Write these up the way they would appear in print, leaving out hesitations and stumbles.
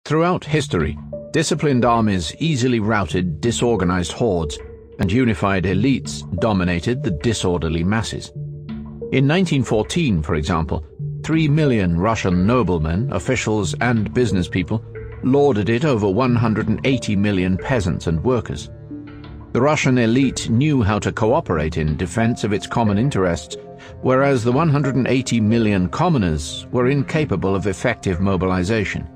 Throughout history, disciplined armies easily routed disorganized hordes, and unified elites dominated the disorderly masses. In 1914, for example, 3 million Russian noblemen, officials, and business people lorded it over 180 million peasants and workers. The Russian elite knew how to cooperate in defense of its common interests, whereas the 180 million commoners were incapable of effective mobilization.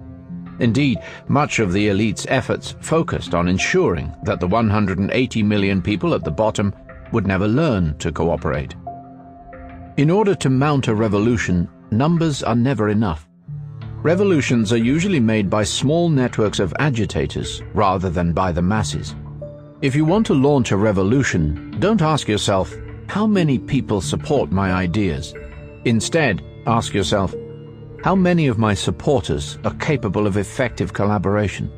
Indeed, much of the elite's efforts focused on ensuring that the 180 million people at the bottom would never learn to cooperate. In order to mount a revolution, numbers are never enough. Revolutions are usually made by small networks of agitators rather than by the masses. If you want to launch a revolution, don't ask yourself, how many people support my ideas? Instead, ask yourself, how many of my supporters are capable of effective collaboration?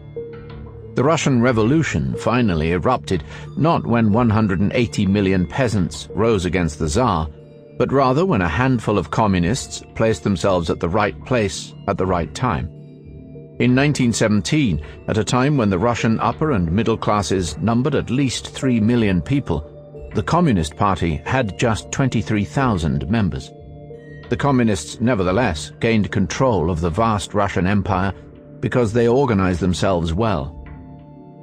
The Russian Revolution finally erupted not when 180 million peasants rose against the Tsar, but rather when a handful of communists placed themselves at the right place at the right time. In 1917, at a time when the Russian upper and middle classes numbered at least 3 million people, the Communist Party had just 23,000 members. The Communists nevertheless gained control of the vast Russian Empire because they organized themselves well.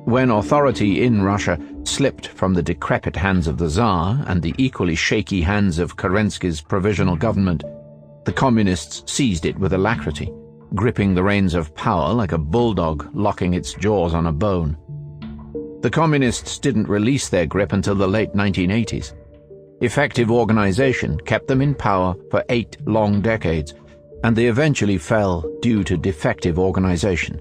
When authority in Russia slipped from the decrepit hands of the Tsar and the equally shaky hands of Kerensky's provisional government, the Communists seized it with alacrity, gripping the reins of power like a bulldog locking its jaws on a bone. The Communists didn't release their grip until the late 1980s. Effective organization kept them in power for 8 long decades, and they eventually fell due to defective organization.